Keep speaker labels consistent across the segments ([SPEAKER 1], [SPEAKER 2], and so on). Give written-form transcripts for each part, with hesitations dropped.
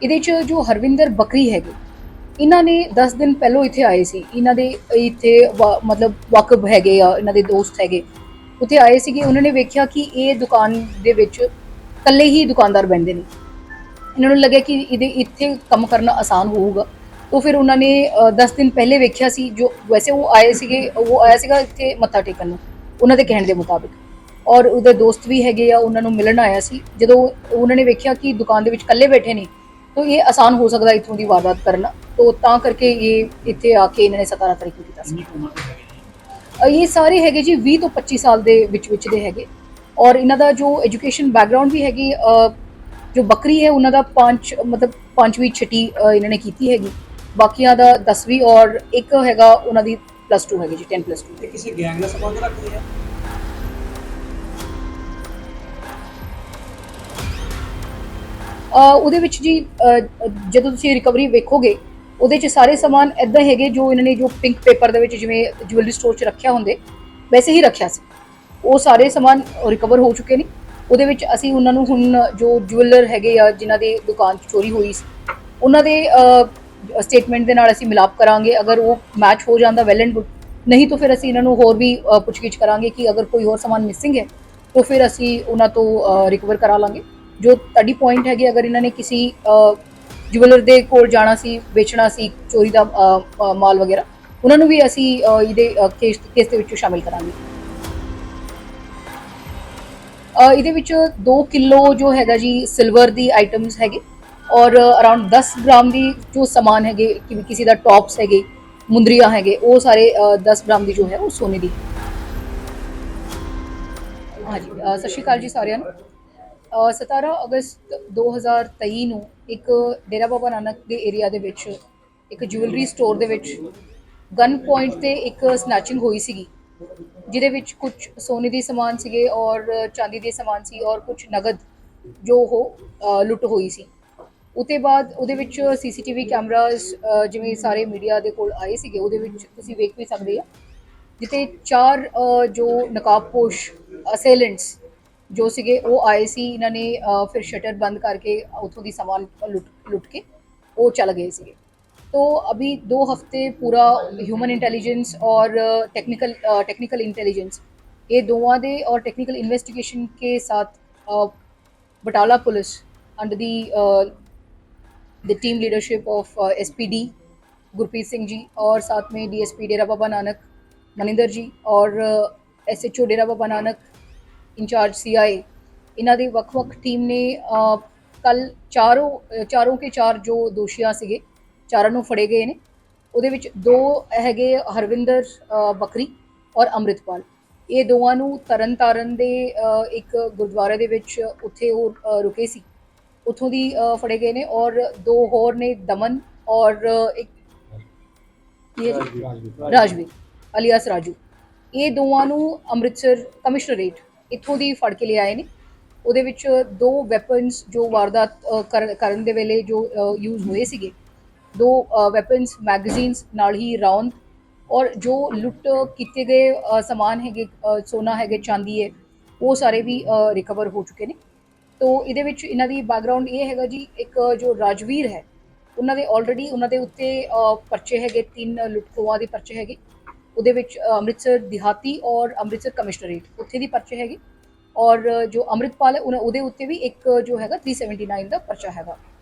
[SPEAKER 1] ਇਹਦੇ 'ਚ ਜੋ ਹਰਵਿੰਦਰ ਬੱਕਰੀ ਹੈਗੇ, ਇਹਨਾਂ ਨੇ 10 ਦਿਨ ਪਹਿਲੋਂ ਇੱਥੇ ਆਏ ਸੀ। ਇਹਨਾਂ ਦੇ ਇੱਥੇ ਮਤਲਬ ਵਾਕਬ ਹੈਗੇ ਆ, ਇਹਨਾਂ ਦੇ ਦੋਸਤ ਹੈਗੇ, ਉੱਥੇ ਆਏ ਸੀਗੇ। ਉਹਨਾਂ ਨੇ ਵੇਖਿਆ ਕਿ ਇਹ ਦੁਕਾਨ ਦੇ ਵਿੱਚ ਇਕੱਲੇ ਹੀ ਦੁਕਾਨਦਾਰ ਬਹਿੰਦੇ ਨੇ। ਇਹਨਾਂ ਨੂੰ ਲੱਗਿਆ ਕਿ ਇਹਦੇ ਇੱਥੇ ਕੰਮ ਕਰਨਾ ਆਸਾਨ ਹੋਊਗਾ। तो फिर उन्होंने 10 दिन पहले वेख्या सी, जो वैसे वो आए सीगे, वो आया सीगा इत्थे मत्था टेकन नूं उन्हां दे कहण दे मुताबिक, और उहदे दोस्त भी हैगे आ, उन्हां नूं मिलण आया सी। जदों उन्होंने वेख्या कि दुकान दे विच कल्ले बैठे ने, तो ये आसान हो सकदा इत्थों दी वारदात करना, तो तां करके ये इत्थे आके इन्हां ने 17 तरीक नूं कीता सी। ये सारे हैगे जी 20 तो 25 साल दे विच दे हैगे, और इन्हां दा जो एजुकेशन बैकग्राउंड भी हैगी, जो बकरी है उन्हां दा 5 मतलब 5वीं 6ठी इन्हां ने कीती हैगी, बाकियां दा 10वीं, और एक हैगा उन्हां दी +2 हैगी जी, 10+2।
[SPEAKER 2] ਤੇ ਕਿਸੇ ਗੈਂਗ ਨਾਲ ਸੰਬੰਧ ਰੱਖਦੇ ਆ?
[SPEAKER 1] ਉਹਦੇ ਵਿੱਚ ਜੀ ਜਦੋਂ ਤੁਸੀਂ ਰਿਕਵਰੀ ਵੇਖੋਗੇ, ਉਹਦੇ 'ਚ ਸਾਰੇ ਸਮਾਨ ਇੱਦਾਂ ਹੈਗੇ ਜੋ ਇਹਨਾਂ ਨੇ ਜੋ ਪਿੰਕ ਪੇਪਰ ਦੇ ਵਿੱਚ ਜਿਵੇਂ ਜੁਐਲਰੀ ਸਟੋਰ 'ਚ ਰੱਖਿਆ ਹੁੰਦੇ, ਵੈਸੇ ਹੀ ਰੱਖਿਆ ਸੀ। ਉਹ ਸਾਰੇ ਸਮਾਨ ਰਿਕਵਰ ਹੋ ਚੁੱਕੇ ਨੇ। ਉਹਦੇ ਵਿੱਚ ਅਸੀਂ ਉਹਨਾਂ ਨੂੰ ਹੁਣ ਜੋ ਜੁਐਲਰ ਹੈਗੇ ਆ ਜਿਨ੍ਹਾਂ ਦੀ ਦੁਕਾਨ 'ਚ ਚੋਰੀ ਹੋਈ ਸੀ, ਉਹਨਾਂ ਦੇ ਸਟੇਟਮੈਂਟ ਦੇ ਨਾਲ ਅਸੀਂ ਮਿਲਾਪ ਕਰਾਂਗੇ। ਅਗਰ ਉਹ ਮੈਚ ਹੋ ਜਾਂਦਾ ਵੈਲ ਐਂਡ ਗੁੱਡ, ਨਹੀਂ ਤਾਂ ਫਿਰ ਅਸੀਂ ਇਹਨਾਂ ਨੂੰ ਹੋਰ ਵੀ ਪੁੱਛਗਿੱਛ ਕਰਾਂਗੇ ਕਿ ਅਗਰ ਕੋਈ ਹੋਰ ਸਮਾਨ ਮਿਸਿੰਗ ਹੈ ਤਾਂ ਫਿਰ ਅਸੀਂ ਉਹਨਾਂ ਤੋਂ ਰਿਕਵਰ ਕਰਾ ਲਾਂਗੇ। ਜੋ ਤੁਹਾਡੀ ਪੁਆਇੰਟ ਹੈਗੀ, ਅਗਰ ਇਹਨਾਂ ਨੇ ਕਿਸੇ ਜੁਐਲਰ ਦੇ ਕੋਲ ਜਾਣਾ ਸੀ, ਵੇਚਣਾ ਸੀ ਚੋਰੀ ਦਾ ਮਾਲ ਵਗੈਰਾ, ਉਹਨਾਂ ਨੂੰ ਵੀ ਅਸੀਂ ਇਹਦੇ ਕੇਸ ਦੇ ਵਿੱਚ ਸ਼ਾਮਿਲ ਕਰਾਂਗੇ। ਇਹਦੇ ਵਿੱਚ 2 ਕਿਲੋ ਜੋ ਹੈਗਾ ਜੀ ਸਿਲਵਰ ਦੀ ਆਈਟਮਸ ਹੈਗੇ, और अराउंड 10 ग्राम की जो समान है, किसी का टॉप्स है, मुंदरिया है, वो सारे 10 ग्राम की जो है वो सोने की। हाँ जी, सत श्री अकाल जी सारिਆਂ ਨੂੰ। 17 अगस्त 2023 ਨੂੰ एक डेरा बाबा नानक के एरिया ਦੇ ਵਿੱਚ एक ज्वैलरी स्टोर ਦੇ ਵਿੱਚ गन पॉइंट ਤੇ एक स्नैचिंग ਹੋਈ ਸੀਗੀ, ਜਿਹਦੇ ਵਿੱਚ ਕੁਝ ਸੋਨੇ ਦੀ ਸਮਾਨ ਸੀਗੇ और ਚਾਂਦੀ ਦੇ ਸਮਾਨ ਸੀ, और कुछ नगद जो ਉਹ ਲੁੱਟ ਹੋਈ ਸੀ। ਉਹਦੇ ਬਾਅਦ ਉਹਦੇ ਵਿੱਚ CCTV ਕੈਮਰਾਸ ਜਿਵੇਂ ਸਾਰੇ ਮੀਡੀਆ ਦੇ ਕੋਲ ਆਏ ਸੀਗੇ, ਉਹਦੇ ਵਿੱਚ ਤੁਸੀਂ ਵੇਖ ਵੀ ਸਕਦੇ ਆ, ਜਿੱਥੇ 4 ਜੋ ਨਕਾਬਪੋਸ਼ ਅਸੇਲੈਂਟਸ ਜੋ ਸੀਗੇ ਉਹ ਆਏ ਸੀ। ਇਹਨਾਂ ਨੇ ਫਿਰ ਸ਼ਟਰ ਬੰਦ ਕਰਕੇ ਉੱਥੋਂ ਦੀ ਸਮਾਨ ਲੁੱਟ ਕੇ ਉਹ ਚਲ ਗਏ ਸੀਗੇ। तो अभी 2 हफ्ते पूरा ह्यूमन इंटेलिजेंस और टेक्निकल इंटेलिजेंस, ये दोवां दे और टेक्निकल इन्वेस्टिगेशन के साथ Batala police under the team leadership of SPD Gurpreet Singh ji, और साथ में DSP डेरा बाबा नानक मनिंदर जी, और SHO Dera Baba Nanak in charge CI, इन्हां दी वक्-वक् टीम ने कल चारों के 4 जो दोषियां सीगे, चारों ਨੂੰ ਫੜੇ ਗਏ ਨੇ। ਉਹਦੇ ਵਿੱਚ 2 ਹੈਗੇ ਹਰਵਿੰਦਰ ਬੱਕਰੀ और ਅੰਮ੍ਰਿਤਪਾਲ। ਇਹ ਦੋਵਾਂ ਨੂੰ ਤਰਨਤਾਰਨ ਦੇ ਇੱਕ ਗੁਰਦੁਆਰੇ ਦੇ ਵਿੱਚ ਉੱਥੇ ਉਹ ਰੁਕੇ ਸੀ, ਉੱਥੋਂ ਦੀ ਫੜੇ ਗਏ ਨੇ। और 2 ਹੋਰ ਨੇ ਦਮਨ और ਇੱਕ ਰਾਜਵੀਰ ਅਲੀਆਸ ਰਾਜੂ। ਇਹ ਦੋਵਾਂ ਨੂੰ ਅੰਮ੍ਰਿਤਸਰ ਕਮਿਸ਼ਨਰੇਟ ਇੱਥੋਂ ਦੀ ਫੜ ਕੇ ਲਿਆਏ ਨੇ। ਉਹਦੇ ਵਿੱਚ 2 ਵੈਪਨਸ ਜੋ ਵਾਰਦਾਤ ਕਰਨ ਦੇ ਵੇਲੇ ਜੋ ਯੂਜ਼ ਹੋਏ ਸੀਗੇ, 2 ਵੈਪਨਸ, मैगजीन्स नाल ही राउंड, और जो लुट किए गए समान है, सोना है, चांदी है, वो सारे भी रिकवर हो चुके हैं। तो ये इन्हों की बैकग्राउंड ये है जी, एक जो राजवीर है उन्होंने ऑलरेडी उन्होंने उत्ते परचे है, 3 लुटखोआं के परचे है। वो अमृतसर दिहाती और अमृतसर कमिश्नरेट उत्थे दी परचे है। और जो अमृतपाल है उहदे उत्ते भी एक जो है 379 का परचा है।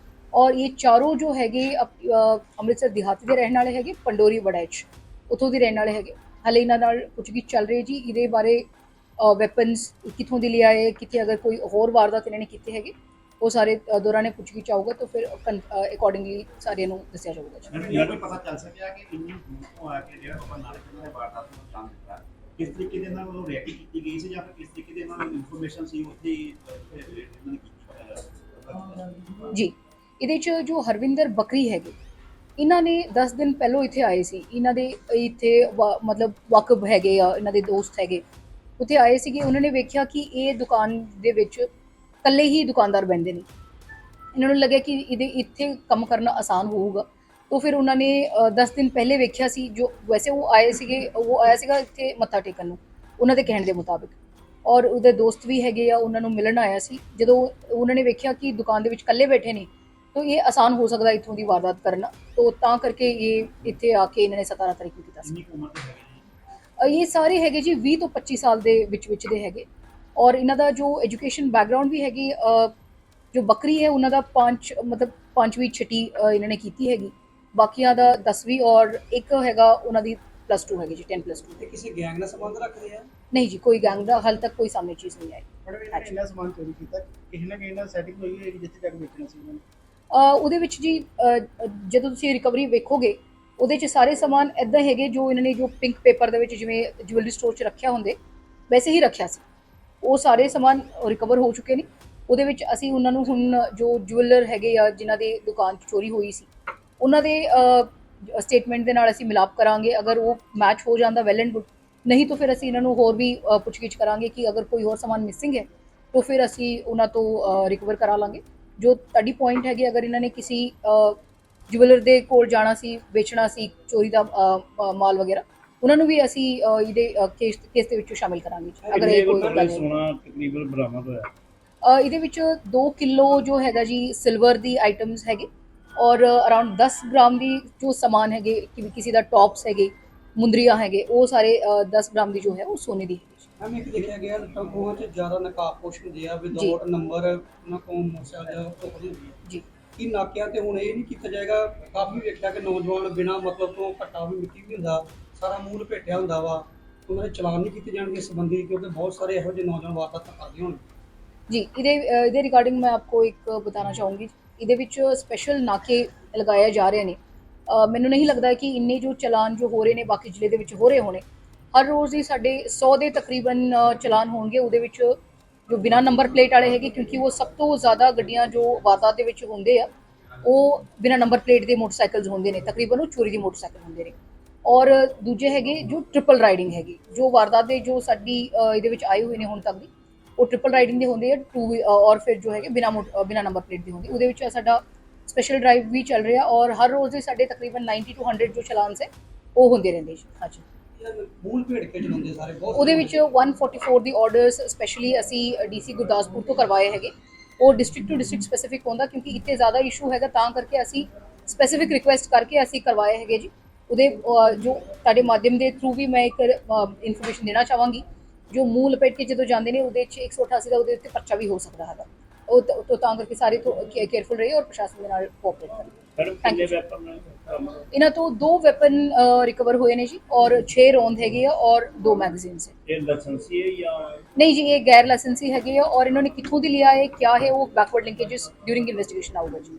[SPEAKER 1] और ये चारों जो है अमृतसर दिहाती के रहने वाले हैं, पंडोरी वड़ैच उतों के रहने वाले हैं। हाले इन्हां नाल पुछगिछ चल रही जी, ये बारे वैपन्स कितों के लिए आए, कितने अगर कोई होर वारदात इन्होंने किए है, वो सारे दौरान पुछगिछ आऊगा तो फिर अकॉर्डिंगली सारे दस्या जाऊगा।
[SPEAKER 2] ये भी पता चल सकिया कि इन्नी दूर आके डेरा बाबा नानक ने वारदात ਨੂੰ ਅੰਜਾਮ ਦਿੱਤਾ, किस तरीके ਦੇ ਨਾਲ ਉਹਨੂੰ ਰੈਕੀ ਕੀਤੀ ਗਈ ਸੀ, ਜਾਂ ਫਿਰ किस तरीके ਦੇ ਨਾਲ ਇਨਫੋਰਮੇਸ਼ਨ ਸੀ ਉੱਥੇ ਇਹਨਾਂ ਨੇ ਕੀਤੀ
[SPEAKER 1] जी। ਇਹਦੇ 'ਚ ਜੋ ਹਰਵਿੰਦਰ ਬੱਕਰੀ ਹੈਗੇ, ਇਹਨਾਂ ਨੇ 10 ਦਿਨ ਪਹਿਲੋਂ ਇੱਥੇ ਆਏ ਸੀ। ਇਹਨਾਂ ਦੇ ਇੱਥੇ ਮਤਲਬ ਵਾਕਬ ਹੈਗੇ ਆ, ਇਹਨਾਂ ਦੇ ਦੋਸਤ ਹੈਗੇ, ਉੱਥੇ ਆਏ ਸੀਗੇ। ਉਹਨਾਂ ਨੇ ਵੇਖਿਆ ਕਿ ਇਹ ਦੁਕਾਨ ਦੇ ਵਿੱਚ ਇਕੱਲੇ ਹੀ ਦੁਕਾਨਦਾਰ ਬਹਿੰਦੇ ਨੇ। ਇਹਨਾਂ ਨੂੰ ਲੱਗਿਆ ਕਿ ਇਹਦੇ ਇੱਥੇ ਕੰਮ ਕਰਨਾ ਆਸਾਨ ਹੋਊਗਾ, ਤਾਂ ਫਿਰ ਉਹਨਾਂ ਨੇ 10 ਦਿਨ ਪਹਿਲੇ ਵੇਖਿਆ ਸੀ। ਜੋ ਵੈਸੇ ਉਹ ਆਏ ਸੀਗੇ, ਉਹ ਆਇਆ ਸੀਗਾ ਇੱਥੇ ਮੱਥਾ ਟੇਕਣ ਨੂੰ ਉਹਨਾਂ ਦੇ ਕਹਿਣ ਦੇ ਮੁਤਾਬਿਕ, और ਉਹਦੇ ਦੋਸਤ ਵੀ ਹੈਗੇ ਆ, ਉਹਨਾਂ ਨੂੰ ਮਿਲਣ ਆਇਆ ਸੀ। ਜਦੋਂ ਉਹਨਾਂ ਨੇ ਵੇਖਿਆ ਕਿ ਦੁਕਾਨ ਦੇ ਵਿੱਚ ਇਕੱਲੇ ਬੈਠੇ ਨੇ, तो ये आसान हो सकता है इतों की वारदात करना, तो ਤਾਂ ਕਰਕੇ ਇਹ ਇੱਥੇ ਆ ਕੇ ਇਹਨਾਂ ਨੇ 17 ਤਰੀਕ ਨੂੰ ਕੀਤਾ ਸੀ।
[SPEAKER 2] ਕਿੰਨੀ ਕੁ ਉਮਰ ਦੇ ਹੈਗੇ ਜੀ?
[SPEAKER 1] ਇਹ ਸਾਰੇ ਹੈਗੇ ਜੀ 20 ਤੋਂ 25 ਸਾਲ ਦੇ ਵਿੱਚ ਦੇ ਹੈਗੇ, ਔਰ ਇਹਨਾਂ ਦਾ ਜੋ ਐਜੂਕੇਸ਼ਨ ਬੈਕਗ੍ਰਾਉਂਡ ਵੀ ਹੈਗੀ, ਜੋ ਬੱਕਰੀ ਹੈ ਉਹਨਾਂ ਦਾ ਮਤਲਬ ਪੰਜਵੀਂ ਛਟੀ ਇਹਨਾਂ ਨੇ ਕੀਤੀ ਹੈਗੀ, ਬਾਕੀਆਂ ਦਾ 10ਵੀਂ, ਔਰ ਇੱਕ ਹੈਗਾ ਉਹਨਾਂ ਦੀ +2 ਹੈਗੀ ਜੀ, 10+2।
[SPEAKER 3] ਤੇ ਕਿਸੇ ਗੈਂਗ ਨਾਲ ਸੰਬੰਧ ਰੱਖਦੇ ਆ?
[SPEAKER 1] ਨਹੀਂ ਜੀ, ਕੋਈ ਗੈਂਗ ਦਾ ਹਾਲ ਤੱਕ ਕੋਈ ਸਾਹਮਣੇ ਚੀਜ਼ ਨਹੀਂ ਆਈ।
[SPEAKER 2] ਮੈਡਮ ਇਹਨਾਂ ਨੇ ਇੰਨਾ ਸਮਾਨ ਚੋਰੀ ਕੀਤਾ, ਕਿਸੇ ਨਾ ਕਿਸੇ ਨਾਲ ਸੈਟਿੰਗ ਹੋਈ ਹੋਏਗੀ ਜਿੱਥੇ ਤੱਕ ਵੇਚਣਾ ਸੀ ਉਹਨਾਂ ਨੇ।
[SPEAKER 1] ਉਹਦੇ ਵਿੱਚ ਜੀ ਜਦੋਂ ਤੁਸੀਂ ਰਿਕਵਰੀ ਵੇਖੋਗੇ ਉਹਦੇ 'ਚ ਸਾਰੇ ਸਮਾਨ ਇੱਦਾਂ ਹੈਗੇ ਜੋ ਇਹਨਾਂ ਨੇ ਜੋ ਪਿੰਕ ਪੇਪਰ ਦੇ ਵਿੱਚ ਜਿਵੇਂ ਜੁਐਲਰੀ ਸਟੋਰ 'ਚ ਰੱਖਿਆ ਹੁੰਦੇ ਵੈਸੇ ਹੀ ਰੱਖਿਆ ਸੀ, ਉਹ ਸਾਰੇ ਸਮਾਨ ਰਿਕਵਰ ਹੋ ਚੁੱਕੇ ਨੇ। ਉਹਦੇ ਵਿੱਚ ਅਸੀਂ ਉਹਨਾਂ ਨੂੰ ਹੁਣ ਜੋ ਜੁਐਲਰ ਹੈਗੇ ਆ ਜਿਨ੍ਹਾਂ ਦੀ ਦੁਕਾਨ 'ਚ ਚੋਰੀ ਹੋਈ ਸੀ ਉਹਨਾਂ ਦੇ ਸਟੇਟਮੈਂਟ ਦੇ ਨਾਲ ਅਸੀਂ ਮਿਲਾਪ ਕਰਾਂਗੇ, ਅਗਰ ਉਹ ਮੈਚ ਹੋ ਜਾਂਦਾ ਵੈਲ ਐਂਡ ਗੁੱਡ, ਨਹੀਂ ਤਾਂ ਫਿਰ ਅਸੀਂ ਇਹਨਾਂ ਨੂੰ ਹੋਰ ਵੀ ਪੁੱਛਗਿੱਛ ਕਰਾਂਗੇ ਕਿ ਅਗਰ ਕੋਈ ਹੋਰ ਸਮਾਨ ਮਿਸਿੰਗ ਹੈ ਤਾਂ ਫਿਰ ਅਸੀਂ ਉਹਨਾਂ ਤੋਂ ਰਿਕਵਰ ਕਰਾ ਲਾਂਗੇ। ਜੋ ਤੁਹਾਡੀ ਪੁਆਇੰਟ ਹੈਗੀ, ਅਗਰ ਇਹਨਾਂ ਨੇ ਕਿਸੇ ਜੁਐਲਰ ਦੇ ਕੋਲ ਜਾਣਾ ਸੀ, ਵੇਚਣਾ ਸੀ ਚੋਰੀ ਦਾ ਮਾਲ ਵਗੈਰਾ, ਉਹਨਾਂ ਨੂੰ ਵੀ ਅਸੀਂ ਇਹਦੇ ਕੇਸ ਦੇ ਵਿੱਚੋਂ ਸ਼ਾਮਿਲ ਕਰਾਂਗੇ ਅਗਰ ਇਹ ਕੋਈ ਗੱਲ ਹੈ।
[SPEAKER 4] ਸੋਨਾ ਤਕਰੀਬਨ ਬਰਾਮਦ ਹੋਇਆ।
[SPEAKER 1] ਇਹਦੇ ਵਿੱਚ 2 ਕਿਲੋ ਜੋ ਹੈਗਾ ਜੀ ਸਿਲਵਰ ਦੀ ਆਈਟਮਸ ਹੈਗੇ, ਔਰ ਅਰਾਊਂਡ 10 ਗ੍ਰਾਮ ਦੀ ਜੋ ਸਮਾਨ ਹੈਗੇ, ਕਿਸੇ ਦਾ ਟੌਪਸ ਹੈਗੇ, ਮੁੰਦਰੀਆਂ ਹੈਗੇ, ਉਹ ਸਾਰੇ 10 ਗ੍ਰਾਮ ਦੀ ਜੋ ਹੈ ਉਹ ਸੋਨੇ ਦੀ ਹੈਗੀ।
[SPEAKER 3] ਮੈਂ ਇੱਕ ਦੇਖਿਆ ਗਿਆ ਲੁੱਟਾਂ ਖੋਹਾਂ 'ਚ ਜ਼ਿਆਦਾ ਨਕਾਬਪੋਸ਼ ਹੁੰਦੇ ਆ, ਵਿਦਆਊਟ ਨੰਬਰ ਉਹਨਾਂ ਕੋਲ ਮੋਟਰਸਾਈਕਲ ਹੁੰਦੀ ਹੈ
[SPEAKER 1] ਜੀ।
[SPEAKER 3] ਕੀ ਨਾਕਿਆਂ ਤੇ ਹੁਣ ਇਹ ਨਹੀਂ ਕੀਤਾ ਜਾਏਗਾ? ਕਾਫੀ ਵੇਖਿਆ ਕਿ ਨੌਜਵਾਨ ਬਿਨਾਂ ਮਤਲਬ ਤੋਂ ਘੱਟਾ ਵੀ ਮਿੱਟੀ ਵੀ ਹੁੰਦਾ, ਸਾਰਾ ਮੂੰਹ ਲਪੇਟਿਆ ਹੁੰਦਾ ਵਾ, ਉਹਨਾਂ ਦੇ ਚਲਾਨ ਨਹੀਂ ਕੀਤੇ ਜਾਣਗੇ ਇਸ ਸੰਬੰਧੀ, ਕਿਉਂਕਿ ਬਹੁਤ ਸਾਰੇ ਇਹੋ ਜਿਹੇ ਨੌਜਵਾਨ ਵਾਰਦਾਤਾਂ ਕਰਦੇ ਹੋਣ।
[SPEAKER 1] जी, ਇਹਦੇ ਰਿਗਾਰਡਿੰਗ ਮੈਂ ਆਪਕੋ ਇੱਕ ਬਤਾਨਾ ਚਾਹੂੰਗੀ, ਇਹਦੇ ਵਿੱਚ ਸਪੈਸ਼ਲ ਨਾਕੇ ਲਗਾਏ ਜਾ ਰਹੇ ਨੇ। ਮੈਨੂੰ ਨਹੀਂ ਲੱਗਦਾ ਕਿ ਇੰਨੇ ਜੋ ਚਲਾਨ ਜੋ ਹੋ ਰਹੇ ਨੇ ਬਾਕੀ ਜ਼ਿਲ੍ਹੇ ਦੇ ਵਿੱਚ ਹੋ ਰਹੇ ਹੋਣੇ, ਹਰ ਰੋਜ਼ ਹੀ ਸਾਡੇ 100 ਦੇ ਤਕਰੀਬਨ ਚਲਾਨ ਹੋਣਗੇ। ਉਹਦੇ ਵਿੱਚ ਜੋ ਬਿਨਾਂ ਨੰਬਰ ਪਲੇਟ ਵਾਲੇ ਹੈਗੇ, ਕਿਉਂਕਿ ਉਹ ਸਭ ਤੋਂ ਜ਼ਿਆਦਾ ਗੱਡੀਆਂ ਜੋ ਵਾਰਦਾਤ ਦੇ ਵਿੱਚ ਹੁੰਦੇ ਆ ਉਹ ਬਿਨਾਂ ਨੰਬਰ ਪਲੇਟ ਦੇ ਮੋਟਰਸਾਈਕਲਸ ਹੁੰਦੇ ਨੇ, ਤਕਰੀਬਨ ਉਹ ਚੋਰੀ ਦੀ ਮੋਟਰਸਾਈਕਲ ਹੁੰਦੇ ਨੇ। ਔਰ ਦੂਜੇ ਹੈਗੇ ਜੋ ਟ੍ਰਿਪਲ ਰਾਈਡਿੰਗ ਹੈਗੀ, ਜੋ ਵਾਰਦਾਤ ਦੇ ਜੋ ਸਾਡੀ ਇਹਦੇ ਵਿੱਚ ਆਏ ਹੋਏ ਨੇ ਹੁਣ ਤੱਕ ਦੀ, ਉਹ ਟ੍ਰਿਪਲ ਰਾਈਡਿੰਗ ਦੇ ਹੁੰਦੇ ਆ, ਔਰ ਫਿਰ ਜੋ ਹੈਗੇ ਬਿਨਾਂ ਨੰਬਰ ਪਲੇਟ ਦੇ ਹੁੰਦੇ। ਉਹਦੇ ਵਿੱਚ ਸਾਡਾ ਸਪੈਸ਼ਲ ਡਰਾਈਵ ਵੀ ਚੱਲ ਰਿਹਾ, ਔਰ ਹਰ ਰੋਜ਼ ਦੇ ਸਾਡੇ ਤਕਰੀਬਨ 90 ਤੋਂ 100 ਜੋ ਚਲਾਨਸ ਹੈ ਉਹ ਹੁੰਦੇ ਰਹਿੰਦੇ ਜੀ। ਹਾਂਜੀ,
[SPEAKER 3] ਮੂਲ ਭੇੜ ਕੇ ਚਲਾਉਂਦੇ ਸਾਰੇ ਬਹੁਤ।
[SPEAKER 1] ਉਹਦੇ ਵਿੱਚ 144 ਦੀ ਆਰਡਰਸ ਸਪੈਸ਼ਲੀ ਅਸੀਂ DC ਗੁਰਦਾਸਪੁਰ ਤੋਂ ਕਰਵਾਏ ਹੈਗੇ। ਉਹ ਡਿਸਟ੍ਰਿਕਟ ਟੂ ਡਿਸਟ੍ਰਿਕਟ ਸਪੈਸੀਫਿਕ ਹੁੰਦਾ, ਕਿਉਂਕਿ ਇੱਥੇ ਜ਼ਿਆਦਾ ਇਸ਼ੂ ਹੈਗਾ, ਤਾਂ ਕਰਕੇ ਅਸੀਂ ਸਪੈਸੀਫਿਕ ਰਿਕੁਐਸਟ ਕਰਕੇ ਅਸੀਂ ਕਰਵਾਏ ਹੈਗੇ ਜੀ। ਉਹਦੇ ਜੋ ਤੁਹਾਡੇ ਮਾਧਿਅਮ ਦੇ ਥਰੂ ਵੀ ਮੈਂ ਇੱਕ ਇਨਫੋਰਮੇਸ਼ਨ ਦੇਣਾ ਚਾਹਾਂਗੀ, ਜੋ ਮੂੰਹ ਲਪੇਟ ਕੇ ਜਦੋਂ ਜਾਂਦੇ ਨੇ ਉਹਦੇ 'ਚ 188 ਦਾ ਉਹਦੇ ਉੱਤੇ ਪਰਚਾ ਵੀ ਹੋ ਸਕਦਾ ਹੈਗਾ। ਉਹ ਤਾਂ ਕਰਕੇ ਸਾਰੇ ਕੇਅਰਫੁਲ ਰਹੇ ਔਰ ਪ੍ਰਸ਼ਾਸਨ ਦੇ ਨਾਲ ਕੋਆਪਰੇਟ ਕਰਨ।
[SPEAKER 4] ਕਿੰਨੇ ਵੈਪਨ
[SPEAKER 1] ਇਹਨਾਂ ਤੋਂ 2 ਵੈਪਨ ਰਿਕਵਰ ਹੋਏ ਨੇ ਜੀ, ਔਰ 6 ਰੌਂਦ ਹੈਗੇ ਆ, ਔਰ 2 ਮੈਗਜ਼ੀਨਸ ਹੈ।
[SPEAKER 4] ਇਹ ਲਾਇਸੈਂਸੀ ਹੈ ਜਾਂ
[SPEAKER 1] ਨਹੀਂ ਜੀ, ਇਹ ਗੈਰ ਲਾਇਸੈਂਸੀ ਹੈਗੇ ਆ, ਔਰ ਇਹਨਾਂ ਨੇ ਕਿੱਥੋਂ ਦੀ ਲਿਆ ਹੈ, ਕਿਆ ਹੈ, ਉਹ ਬੈਕਵਰਡ ਲਿੰਕੇजेस ਡਿਊਰਿੰਗ ਇਨਵੈਸਟੀਗੇਸ਼ਨ ਆਊਗਾ ਜੀ।